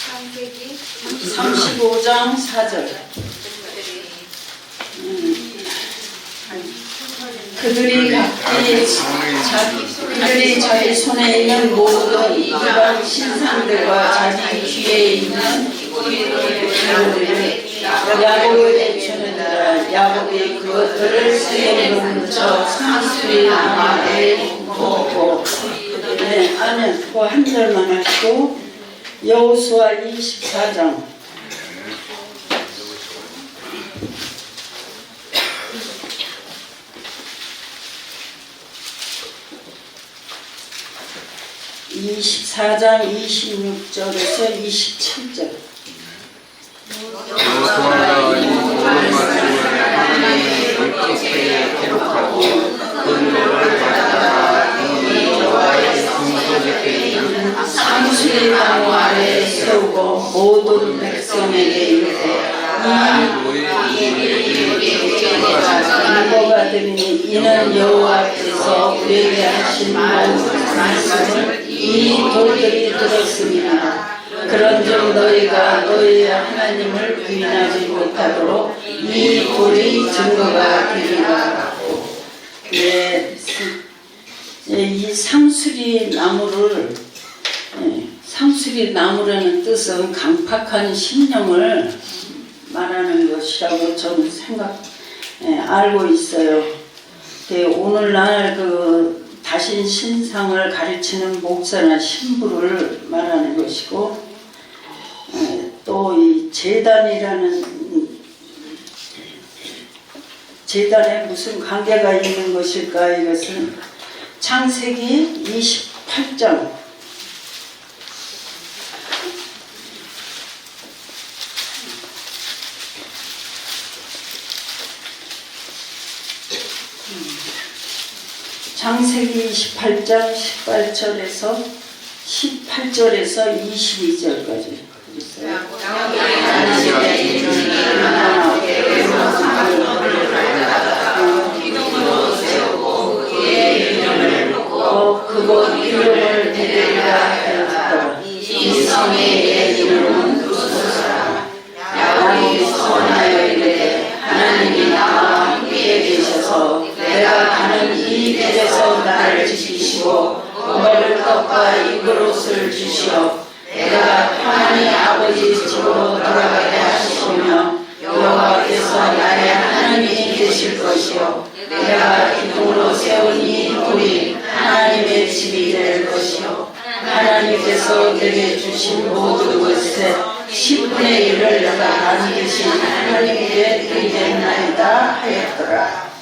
창세기 35장 4절. 그들이 자기 손에 있는 모든 이방 신상들과 자기 뒤에 있는 기구들을 야곱에게 주는지라. 야곱이 그것들을 세겜으로 묻혀 상수리 나무에 묻고. 네, 아니, 그 한 절만 하시고 여호수아 24장. (24장) 26절에서 27절. 상수리 나무 아래 세우고 모든 백성에게 이르되 이거가 되니 이는 여호와께서 우리에게 하신 말씀을 이 돌들이 들었습니다. 그런즉 너희가 너희 하나님을 부인하지 못하도록 이 돌이 증거가 되리라. 네, 이 상수리 나무를 상수리 나무라는 뜻은 강팍한 심령을 말하는 것이라고 저는 알고 있어요. 오늘날 다신 신상을 가르치는 목사나 신부를 말하는 것이고, 또 이 제단에 무슨 관계가 있는 것일까? 이것은 창세기 28장 창세기 28장 18절에서 22절까지 그곳 이름을 베델이라 하였더라. 이 성의 이름은 루스라. 야곱이 소원하여 이르되 하나님이 나와 함께 계셔서 내가 가는 이 길에서 나를 지키시고 먹을 떡과 입을 옷을 주시어 내가 평안히 아버지 집으로 돌아가게 하시며 여호와께서 나의 하나님이 되실 것이요 내가 기둥으로 세운 이 돌이 하나님의 집이 될 것이요 하나님께서 내게 주신 모든 것에 10분의 1을 내가 반드시 하나님께 드리겠나이다 하였더라.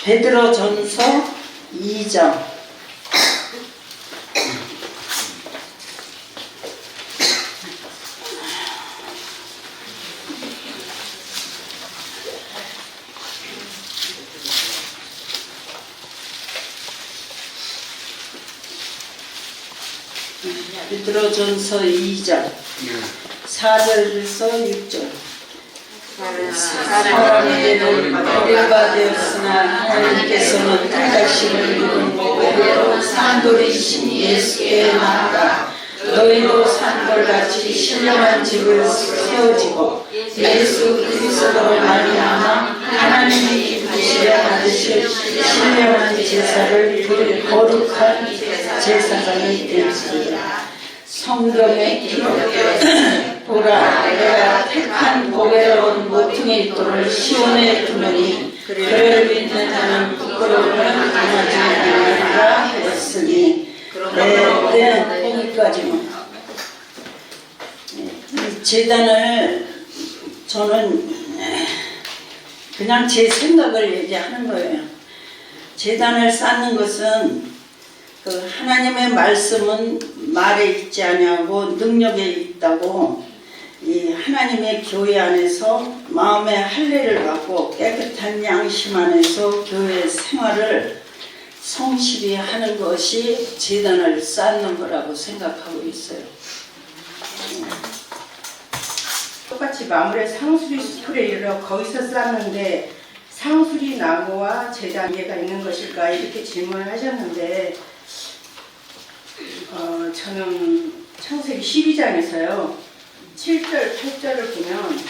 베드로전서 2장. 베드로전서 2장 4절에서 6절. 사람에게는 버림받았으나 하나님께서는 택하심을 이룬 그대로 산돌이신 예수께 나아가 너희도 산돌같이 신령한 집을 세워지고 예수 그리스도로 말미암아 하나님이 기쁘시려 받으실 신령한 제사를 드릴 거룩한 제사장이 될지니라. 성경에 기록되어 보라 내가 택한 보배로운 모퉁이 돌을 시온에 두노니 그를 믿는 자는 부끄러움을 당하지 아니하리라 했으니. 거기까지만. 이 제단을 저는 그냥 제 생각을 얘기하는 거예요. 제단을 쌓는 것은 하나님의 말씀은 말에 있지 아니하고 능력에 있다고, 이 하나님의 교회 안에서 마음의 할례를 받고 깨끗한 양심 안에서 교회 생활을 성실히 하는 것이 제단을 쌓는 거라고 생각하고 있어요. 똑같이 마물의 상수리 숲에 이르러 거기서 쌓는데 상수리 나무와 제단 이해가 있는 것일까 이렇게 질문을 하셨는데, 저는 창세기 12장에서요. 7절, 8절을 보면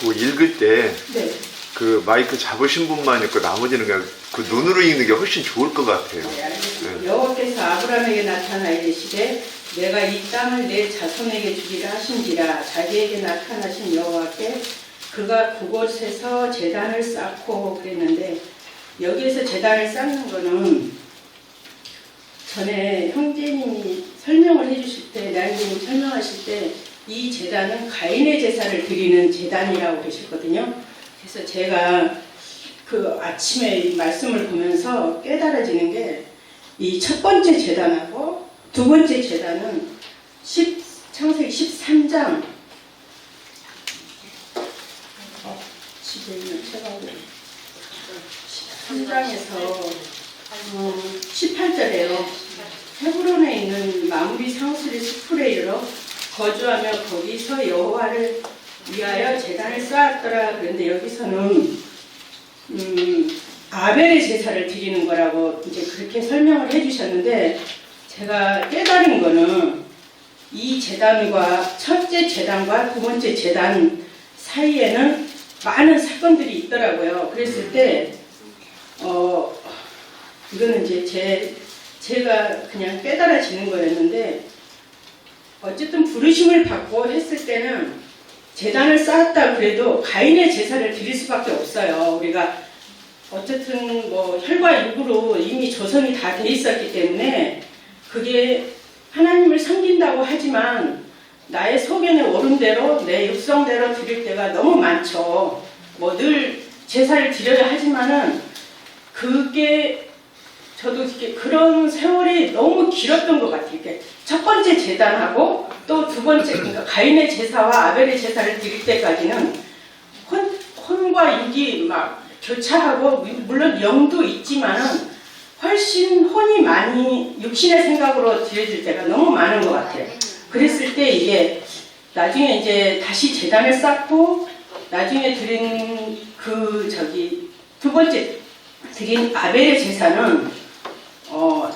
그 읽을 때 네. 그 마이크 잡으신 분만 있고 나머지는 그냥 그 눈으로 읽는 게 훨씬 좋을 것 같아요. 네, 알겠습니다. 여호와께서 아브라함에게 나타나 이르시되 내가 이 땅을 내 자손에게 주리라 하신지라. 자기에게 나타나신 여호와께 그가 그곳에서 제단을 쌓고 그랬는데, 여기에서 제단을 쌓는 거는 전에 형제님이 설명을 해주실 때, 나영님이 설명하실 때 이 제단은 가인의 제사를 드리는 제단이라고 그러셨거든요. 그래서 제가 그 아침에 이 말씀을 보면서 깨달아지는 게, 이 첫 번째 제단하고 두 번째 제단은 창세기 13장 집에 있는 책하고 13장에서 18절에요. 헤브론에 있는 마므리 상수리 수풀에 이르러 거주하며 거기서 여호와를 위하여 제단을 쌓았더라. 그런데 여기서는 아벨의 제사를 드리는 거라고 이제 그렇게 설명을 해주셨는데, 제가 깨달은 거는 이 제단과 첫째 제단과 두 번째 제단 사이에는 많은 사건들이 있더라고요. 그랬을 때 이거는 이제 제가 그냥 깨달아지는 거였는데, 어쨌든 부르심을 받고 했을 때는 제단을 쌓았다 그래도 가인의 제사를 드릴 수밖에 없어요. 우리가 어쨌든 뭐 혈과 육으로 이미 조성이 다 돼 있었기 때문에 그게 하나님을 섬긴다고 하지만 나의 소견에 오른 대로 내 육성대로 드릴 때가 너무 많죠. 뭐 늘 제사를 드려야 하지만은 그게 저도 그런 세월이 너무 길었던 것 같아요. 첫 번째 제단하고 또 두 번째, 그러니까 가인의 제사와 아벨의 제사를 드릴 때까지는 혼과 육이 막 교차하고, 물론 영도 있지만은 훨씬 혼이 많이 육신의 생각으로 드려질 때가 너무 많은 것 같아요. 그랬을 때 이게 나중에 이제 다시 제단을 쌓고 나중에 드린 두 번째 드린 아벨의 제사는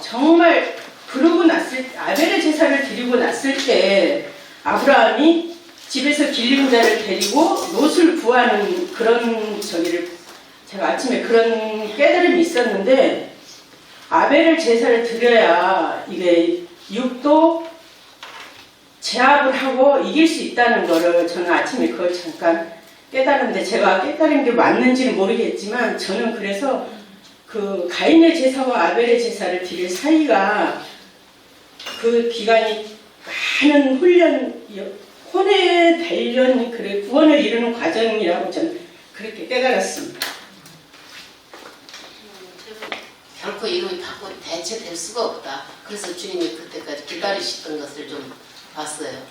정말 아벨의 제사를 드리고 났을 때 아브라함이 집에서 길린 자를 데리고 롯을 구하는 그런 제가 아침에 그런 깨달음이 있었는데, 아벨의 제사를 드려야 이게 육도 제압을 하고 이길 수 있다는 거를 저는 아침에 그걸 잠깐 깨달았는데, 제가 깨달은 게 맞는지는 모르겠지만 저는 그래서 그 가인의 제사와 아벨의 제사를 드릴 사이가 그 기간이 많은 훈련, 혼의 단련, 구원을 이루는 과정이라고 저는 그렇게 깨달았습니다. 결코 이름이 바꿔 대체될 수가 없다. 그래서 주님이 그때까지 기다리셨던 것을 좀 봤어요.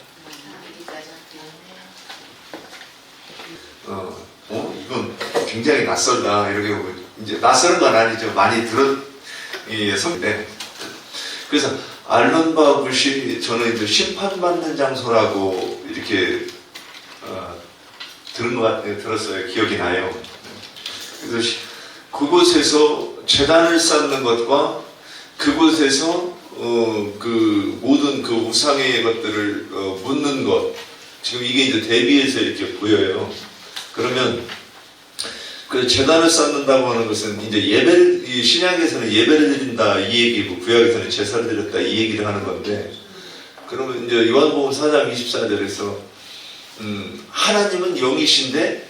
이건 굉장히 낯설다 이렇게 이제 낯설은 건 아니죠. 많이 선인데, 그래서 알론바굿이 저는 이제 심판받는 장소라고 이렇게 들었어요. 기억이 나요. 그래서 그곳에서 제단을 쌓는 것과 그곳에서 그 모든 그 우상의 것들을 묻는 것, 지금 이게 이제 대비해서 이렇게 보여요. 그러면 그 제단을 쌓는다고 하는 것은 이제 신약에서는 예배를 드린다 이 얘기고 구약에서는 제사를 드렸다 이 얘기를 하는 건데, 그러면 이제 요한복음 4장 24절에서 하나님은 영이신데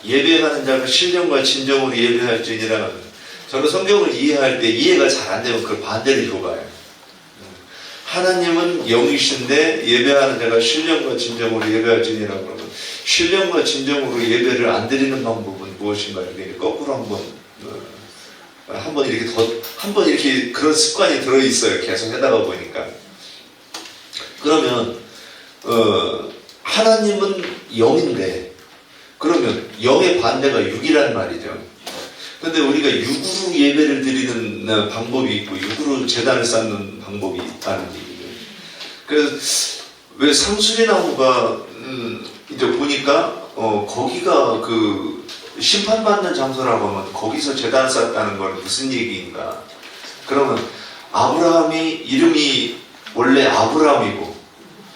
예배하는 자가 신령과 진정으로 예배할지니라. 저는 성경을 이해할 때 이해가 잘 안 되면 그걸 반대로 읽어봐요. 하나님은 영이신데 예배하는 자가 신령과 진정으로 예배할지니라고 그러면, 신령과 진정으로 예배를 안 드리는 방법은 무엇인가? 이렇게 거꾸로 한번 이렇게 그런 습관이 들어 있어요. 계속 하다가 보니까. 그러면 하나님은 영인데, 그러면 영의 반대가 육이란 말이죠. 근데 우리가 육으로 예배를 드리는 방법이 있고 육으로 제단을 쌓는 방법이 있다는 얘기예요. 그래서 왜 상수리나무가 이제 보니까 거기가 그 심판받는 장소라고 하면 거기서 제단을 쌓았다는 건 무슨 얘기인가? 그러면 아브라함이 이름이 원래 아브람이고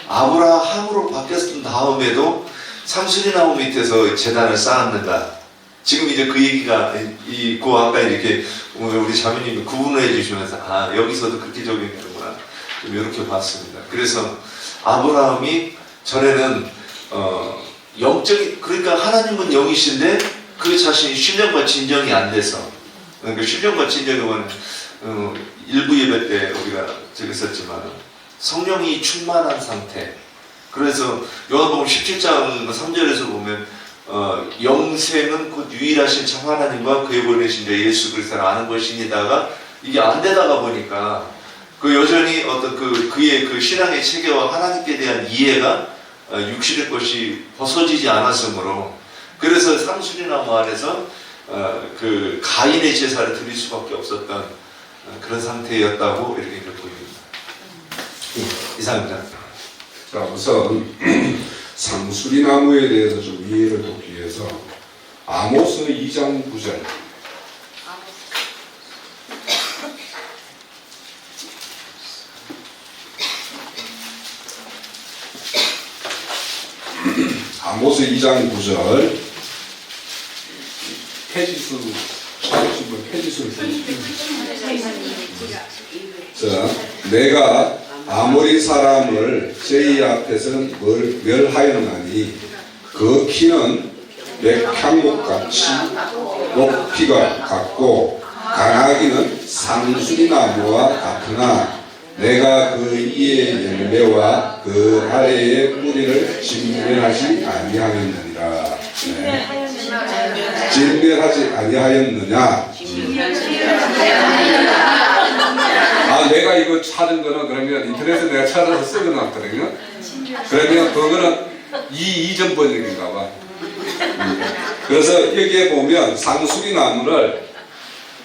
아브라함으로 바뀌었던 다음에도 상수리나무 밑에서 제단을 쌓았는가? 지금 이제 그 얘기가 그 아까 이렇게 우리 자매님이 구분해 주시면서 아 여기서도 그렇게 적용되는구나 좀 이렇게 봤습니다. 그래서 아브라함이 전에는 영적인 그러니까 하나님은 영이신데 그 자신이 신령과 진정이 안 돼서 그러니까 신령과 진정은 일부 예배 때 우리가 저기 썼지만 성령이 충만한 상태. 그래서 요한복음 17장 3절에서 보면 영생은 곧 유일하신 참 하나님과 그의 보내신 자 예수 그리스도를 아는 것이니다가 이게 안 되다가 보니까 그 여전히 어떤 그의 그 신앙의 체계와 하나님께 대한 이해가 육신의 것이 벗어지지 않았으므로 그래서 상수리나무 안에서 그 가인의 제사를 드릴 수밖에 없었던 그런 상태였다고 이렇게 보입니다. 이상입니다. 자, 우선 상수리나무에 대해서 좀 이해를 돕기 위해서 아모스 2장 9절 아모스 2장 9절 폐지수 찾으신 분 폐지수를 자, 내가 아모리 사람을 저희 앞에서 멸하였나니 그 키는 백향목같이 높이가 같고 강하기는 상수리나무와 같으나 내가 그 이의 열매와 그 아래의 뿌리를 진멸하지 아니하였느니라. 진멸하지 아니하였느냐? 아, 내가 이거 찾은 거는 그러면 인터넷에 내가 찾아서 써놨거든요. 그러면 그거는 이전 번역인가 봐. 그래서 여기에 보면 상수리나무를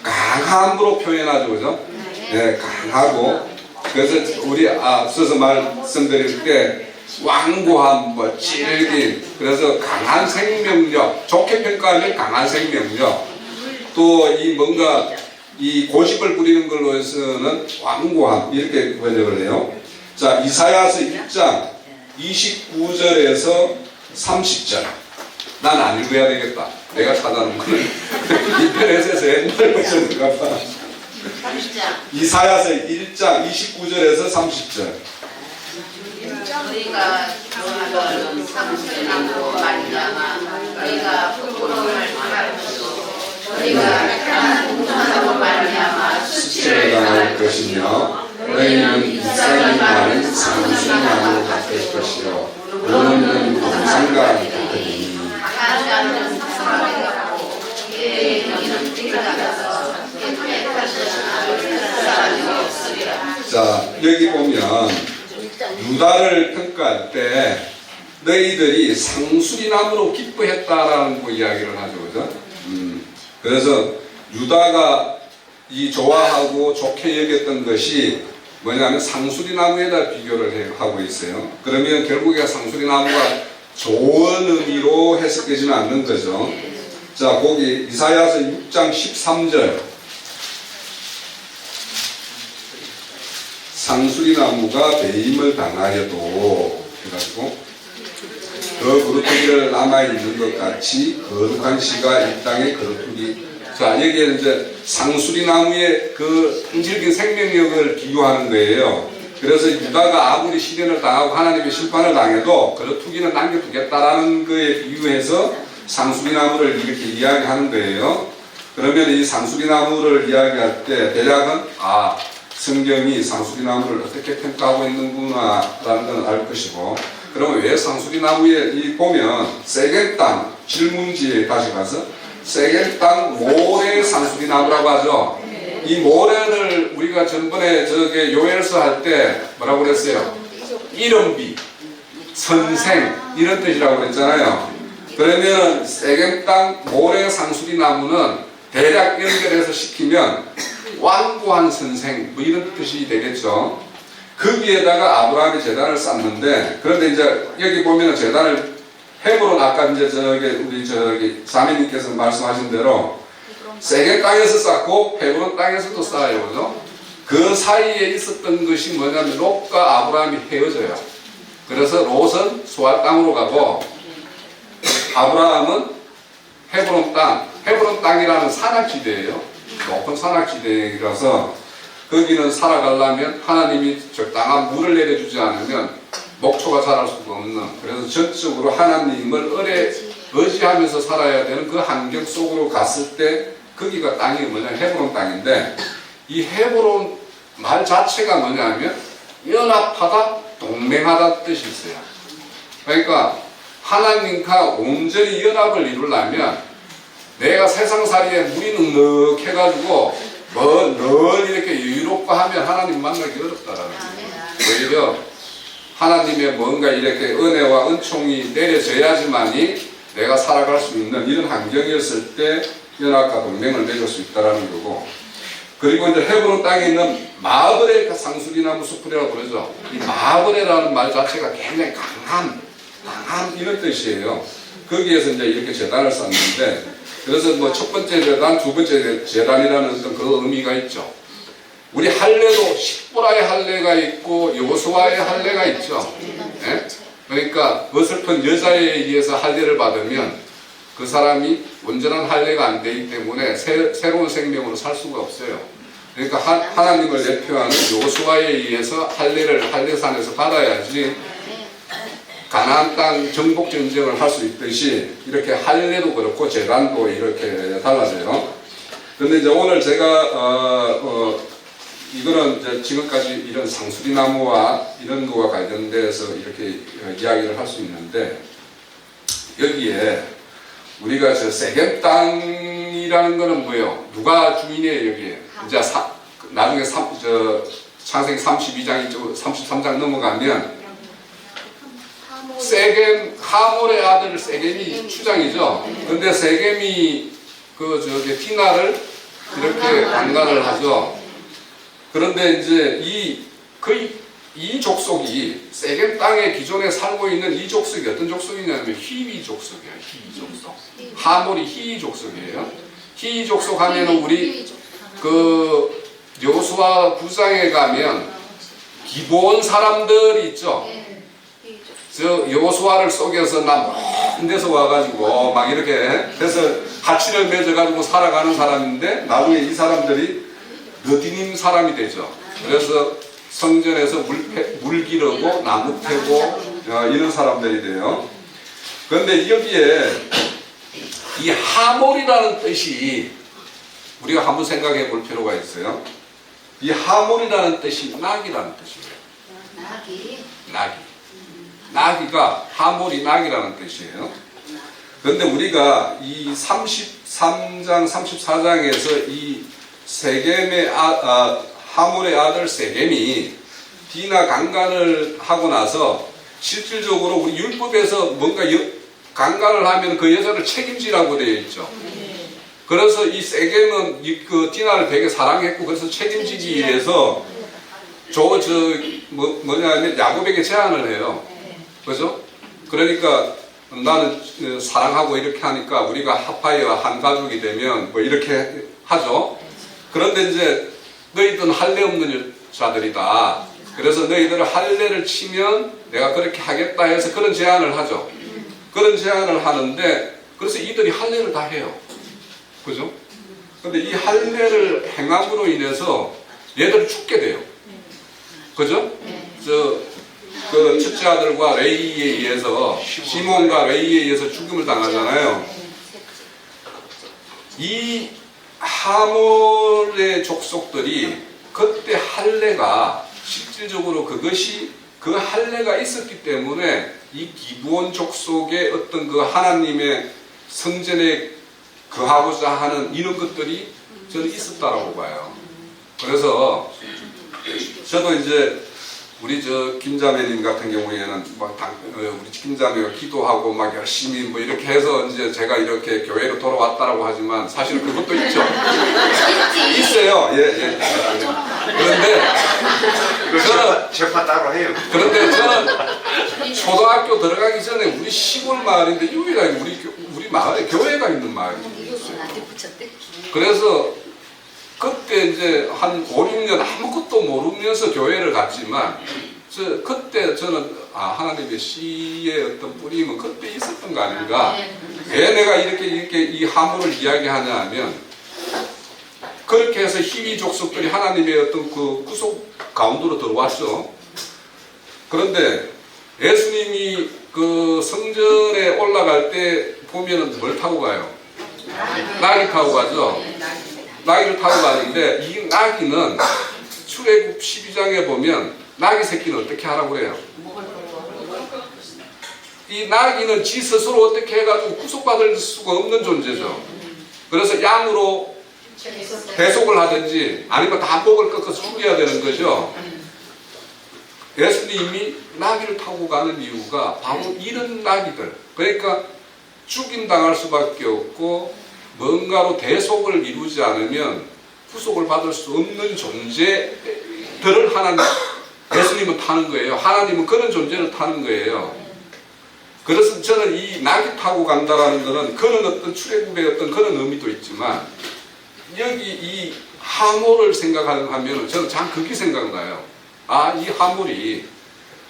강함으로 표현하죠, 그죠? 네, 강하고. 그래서 우리 앞서서 말씀드릴 때 완고한, 뭐 질긴, 그래서 강한 생명력, 좋게 평가하면 강한 생명력, 또 이 뭔가 이 고집을 부리는 걸로 해서는 완고함 이렇게 번역을 해요. 자, 이사야서 1장 29절에서 30절. 난 안 읽어야 되겠다. 내가 찾아놓은 거는 인터넷에서 옛날 버전인가 봐. 이사야서 1장 29절에서 30절. 우리가 좋아하는 상수리나무 말미암아 우리가 부끄러움을 당할 것이고 우리가 공부하는 말미암아 수치를 당할 것이며 너희는 이삭이 마른 상수리나무 같을 것이요 너는 동산과 같으니 가지 않는 사람이 같고 그의 여기는 뿌리가 나서 깨끗하게 하시는 사람이 없으리라. 자, 여기 보면 유다를 평가할 때 너희들이 상수리나무로 기뻐했다라는 그 이야기를 하죠, 그죠? 그래서 유다가 이 좋아하고 좋게 여겼던 것이 뭐냐면 상수리나무에다 비교를 하고 있어요. 그러면 결국에 상수리나무가 좋은 의미로 해석되지는 않는 거죠. 자, 거기 이사야서 6장 13절. 상수리나무가 배임을 당하여도 해가지고 그 그루터기를 남아있는 것 같이 거룩한 씨가 이 땅에 거룩하기. 자, 여기에 이제 상수리나무의 그 항질긴 생명력을 비유하는 거예요. 그래서 유다가 아무리 시련을 당하고 하나님의 심판을 당해도 거룩하기는 남겨두겠다라는 거에 비유해서 상수리나무를 이렇게 이야기하는 거예요. 그러면 이 상수리나무를 이야기할 때 대략은 성경이 상수리나무를 어떻게 평가하고 있는구나 라는 건 알 것이고, 그러면 왜 상수리나무에 보면 세겜 땅 질문지에 다시 가서 세겜 땅 모래 상수리나무라고 하죠. 이 모래를 우리가 전번에 저게 요엘서 할 때 뭐라고 그랬어요? 이름비, 선생 이런 뜻이라고 그랬잖아요. 그러면 세겜 땅 모래 상수리나무는 대략 연결해서 시키면 완고한 선생 뭐 이런 뜻이 되겠죠. 거기에다가 아브라함이 제단을 쌓는데, 그런데 이제 여기 보면 제단을 헤브론 아까 이제 우리 자매님께서 말씀하신 대로 세겜 땅에서 쌓고 헤브론 땅에서도 쌓아요, 그죠? 그 사이에 있었던 것이 뭐냐면 롯과 아브라함이 헤어져요. 그래서 롯은 수알 땅으로 가고 아브라함은 헤브론 땅, 헤브론 땅이라는 산악지대예요. 높은 산악지대라서 거기는 살아가려면 하나님이 적당한 물을 내려주지 않으면 목초가 자랄 수가 없는, 그래서 전적으로 하나님을 의지하면서 살아야 되는 그 환경 속으로 갔을 때 거기가 땅이 뭐냐면 헤브론 땅인데, 이 헤브론 말 자체가 뭐냐면 연합하다, 동맹하다 뜻이 있어요. 그러니까 하나님과 온전히 연합을 이루려면 내가 세상살이에 물이 넉넉해가지고 늘 이렇게 여유롭고 하면 하나님 만나기 어렵다라는 거예요. 오히려 하나님의 뭔가 이렇게 은혜와 은총이 내려져야지만이 내가 살아갈 수 있는 이런 환경이었을 때 연합과 동맹을 맺을 수 있다는 거고, 그리고 이제 헤브론 땅에 있는 마브레 상수리나무 숲이라고 그러죠. 이 마브레라는 말 자체가 굉장히 강한 이런 뜻이에요. 거기에서 이제 이렇게 제단을 쌓는데, 그래서 뭐 첫 번째 제단, 두 번째 제단이라는 어떤 그 의미가 있죠. 우리 할례도 십보라의 할례가 있고 여호수아의 할례가 있죠. 네? 그러니까 어설픈 여자에 의해서 할례를 받으면 그 사람이 온전한 할례가 안 되기 때문에 새로운 생명으로 살 수가 없어요. 그러니까 하나님을 대표하는 여호수아에 의해서 할례를 할례산에서 받아야지 가나안 땅 정복 전쟁을 할 수 있듯이 이렇게 할례도 그렇고 제단도 이렇게 달라져요. 그런데 이제 오늘 제가 이거는 이제 지금까지 이런 상수리나무와 이런 거와 관련돼서 이렇게 이야기를 할 수 있는데, 여기에 우리가 저 세겜 땅이라는 거는 뭐예요? 누가 주인이에요 여기에? 이제 나중에 창세기 32장 이쪽 33장 넘어가면 세겜 하몰의 아들 세겜이 추장이죠. 근데 세겜이 디나를 이렇게 강간을 하죠. 그런데 이제 이 족속이 세겜 땅에 기존에 살고 있는 이 족속이 어떤 족속이냐면 히위 족속이에요. 히위 족속. 하몰이 히위 족속이에요. 히위 족속 하면은 우리 그 여호수아 9장에 가면 기브온 사람들이 있죠. 저 여호수아를 속여서 먼 데서 와가지고 막 이렇게 해서 가치를 맺어가지고 살아가는 사람인데, 나중에 이 사람들이 느디님 사람이 되죠. 그래서 성전에서 물 기르고 나무 캐고 이런 사람들이 돼요. 그런데 여기에 이 하몰이라는 뜻이 우리가 한번 생각해 볼 필요가 있어요. 이 하몰이라는 뜻이 낙이라는 뜻이에요. 낙이가 하몰이 낙이라는 뜻이에요. 그런데 우리가 이 33장 34장에서 이 세겜의 하몰의 아들 세겜이 디나 강간을 하고 나서 실질적으로 우리 율법에서 뭔가 강간을 하면 그 여자를 책임지라고 되어 있죠. 그래서 이 세겜은 그 디나를 되게 사랑했고, 그래서 책임지기 위해서 뭐냐면 야곱에게 제안을 해요. 그죠? 그러니까 나는 사랑하고 이렇게 하니까 우리가 합하여 한 가족이 되면 뭐 이렇게 하죠. 그런데 이제 너희들은 할례 없는 자들이다. 그래서 너희들은 할례를 치면 내가 그렇게 하겠다 해서 그런 제안을 하죠. 그런 제안을 하는데, 그래서 이들이 할례를 다 해요. 그죠? 근데 이 할례를 행함으로 인해서 얘들은 죽게 돼요. 그죠? 그 첫째 아들과 레이에 의해서, 시몬과 레이에 의해서 죽음을 당하잖아요. 이 하몰의 족속들이 그때 할례가 실질적으로 그 할례가 있었기 때문에 이 기브온 족속의 어떤 그 하나님의 성전에 거하고자 하는 이런 것들이 저는 있었다라고 봐요. 그래서 저도 이제 우리 김자매님 같은 경우에는 우리 김자매가 기도하고 막 열심히 뭐 이렇게 해서 이제 제가 이렇게 교회로 돌아왔다라고 하지만 사실은 그것도 있죠. 있어요. 예. 그런데 저는 재판 따로 해요. 그런데 저는 초등학교 들어가기 전에 우리 시골 마을인데 유일하게 우리 마을에 교회가 있는 마을이에요. 그래서 그때 이제 한 5, 6년 아무것도 모르면서 교회를 갔지만 그때 저는 하나님의 씨의 어떤 뿌림은 그때 있었던 거 아닌가. 왜 내가 이렇게 이 하물을 이야기하냐 하면 그렇게 해서 희위 족속들이 하나님의 어떤 그 구속 가운데로 들어왔죠. 그런데 예수님이 그 성전에 올라갈 때 보면은 뭘 타고 가요? 나귀 타고 가죠. 나귀를 타고 가는데 이 나귀는 출애굽 12장에 보면 나귀 새끼는 어떻게 하라고 그래요? 이 나귀는 지 스스로 어떻게 해가지고 구속받을 수가 없는 존재죠. 그래서 양으로 대속을 하든지 아니면 단복을 꺾어서 죽여야 되는 거죠. 예수님이 나귀를 타고 가는 이유가 바로 이런 나귀들, 그러니까 죽임당할 수밖에 없고 뭔가로 대속을 이루지 않으면 구속을 받을 수 없는 존재들을 예수님은 타는 거예요. 하나님은 그런 존재를 타는 거예요. 그래서 저는 이 나귀 타고 간다라는 것은 그런 어떤 출애굽의 어떤 그런 의미도 있지만 여기 이 하물을 생각하면 저는 참 그게 생각나요. 이 하물이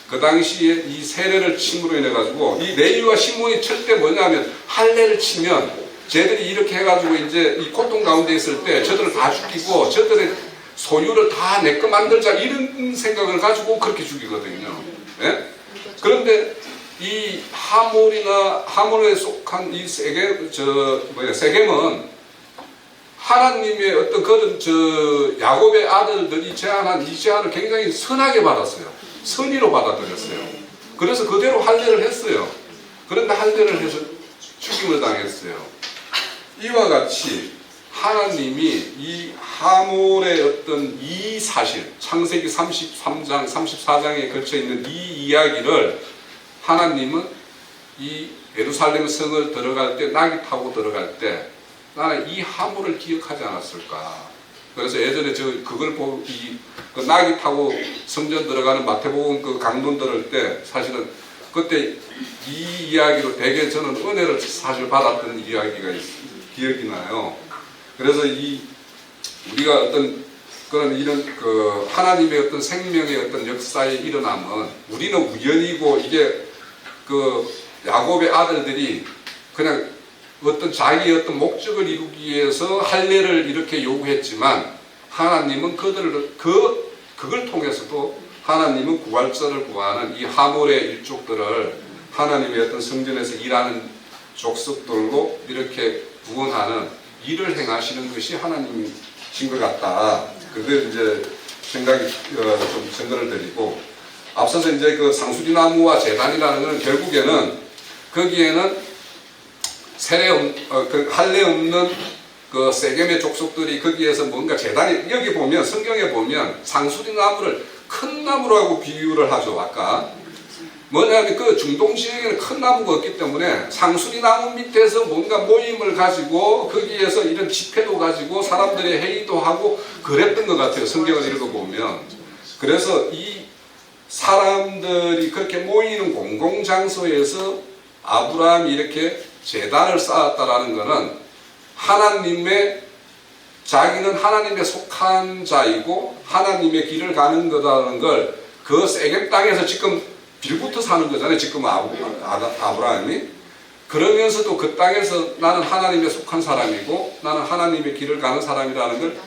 그 당시에 이 세례를 침으로 인해 가지고 이 레위와 시몬이 칠 때 뭐냐면 할례를 치면 쟤들이 이렇게 해가지고 이제 이 고통 가운데 있을 때 저들을 다 죽이고 저들의 소유를 다 내 거 만들자 이런 생각을 가지고 그렇게 죽이거든요. 네? 그런데 이 하물에 속한 이 세겜은 하나님의 어떤 그런 야곱의 아들들이 제안한 이 제안을 굉장히 선하게 받았어요. 선의로 받아들였어요. 그래서 그대로 할례를 했어요. 그런데 할례를 해서 죽임을 당했어요. 이와 같이 하나님이 이 하물의 어떤 이 사실, 창세기 33장, 34장에 걸쳐 있는 이 이야기를 하나님은 이 예루살렘 성을 들어갈 때, 나귀 타고 들어갈 때 나는 이 하물을 기억하지 않았을까. 그래서 예전에 그걸 보고 그 나귀 타고 성전 들어가는 마태복음 그 강론 들을 때 사실은 그때 이 이야기로 되게 저는 은혜를 사실 받았던 이야기가 기억이 나요. 그래서 우리가 어떤 그런 이런 그 하나님의 어떤 생명의 어떤 역사의 일어남은 우리는 우연이고 이게 그 야곱의 아들들이 그냥 어떤 자기의 어떤 목적을 이루기 위해서 할례를 이렇게 요구했지만 하나님은 그걸 통해서도 하나님은 구할자를 구하는 이 하물의 일족들을 하나님의 어떤 성전에서 일하는 족속들로 이렇게 구원하는 일을 행하시는 것이 하나님이신 것 같다. 그걸 이제 생각이 좀 생각을 드리고 앞서서 이제 그 상수리나무와 제단이라는 건 결국에는 거기에는 그 할례 없는 그 세겜의 족속들이 거기에서 뭔가 제단이 여기 보면 성경에 보면 상수리나무를 큰 나무라고 비유를 하죠. 아까 뭐냐면 그 중동 지역에는 큰 나무가 없기 때문에 상수리나무 밑에서 뭔가 모임을 가지고 거기에서 이런 집회도 가지고 사람들의 회의도 하고 그랬던 것 같아요. 성경을 읽어보면. 그래서 이 사람들이 그렇게 모이는 공공장소에서 아브라함이 이렇게 제단을 쌓았다라는 것은 자기는 하나님에 속한 자이고 하나님의 길을 가는 거라는 걸 그 세겜 땅에서 지금 빌부터 사는 거잖아요. 지금 아브라함이. 그러면서도 그 땅에서 나는 하나님에 속한 사람이고 나는 하나님의 길을 가는 사람이라는 걸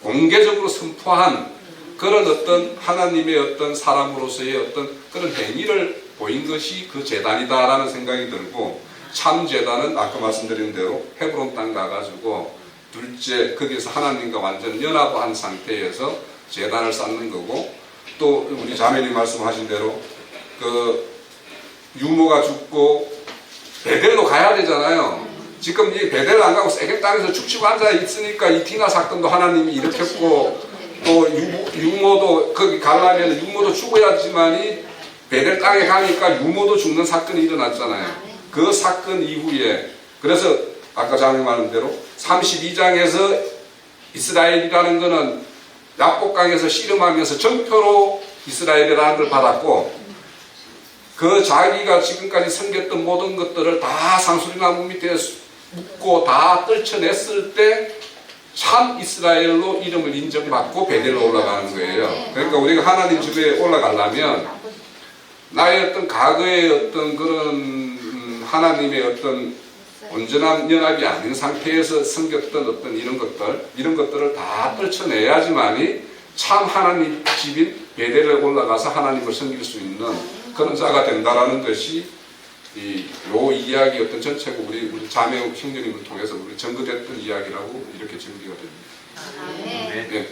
공개적으로 선포한 그런 어떤 하나님의 어떤 사람으로서의 어떤 그런 행위를 보인 것이 그 제단이다라는 생각이 들고 참 제단은 아까 말씀드린 대로 헤브론 땅 가가지고 둘째 거기서 하나님과 완전 연합한 상태에서 제단을 쌓는 거고 또 우리 자매님 말씀하신 대로 그 유모가 죽고 베델로 가야 되잖아요. 지금 이 베델 안 가고 세겜 땅에서 죽치고 앉아 있으니까 이 디나 사건도 하나님이 일으켰고 또 유모도 거기 가려면 유모도 죽어야지만이 베델 땅에 가니까 유모도 죽는 사건이 일어났잖아요. 그 사건 이후에 그래서 아까 자매님 말한 대로 32장에서 이스라엘이라는 것은 야복강에서 씨름하면서 정표로 이스라엘이라는 걸 받았고 그 자기가 지금까지 섬겼던 모든 것들을 다 상수리나무 밑에 묶고 다 떨쳐냈을 때 참 이스라엘로 이름을 인정받고 베델로 올라가는 거예요. 그러니까 우리가 하나님 집에 올라가려면 나의 어떤 과거의 어떤 그런 하나님의 어떤 온전한 연합이 아닌 상태에서 섬겼던 어떤 이런 것들을 다 떨쳐내야지만이 참 하나님 집인 베델에 올라가서 하나님을 섬길 수 있는 그런 자가 된다라는 것이 요 이야기 어떤 전체가 우리 자매 형제님을 통해서 우리 전거됐던 이야기라고 이렇게 정리가 됩니다. 아멘. 네.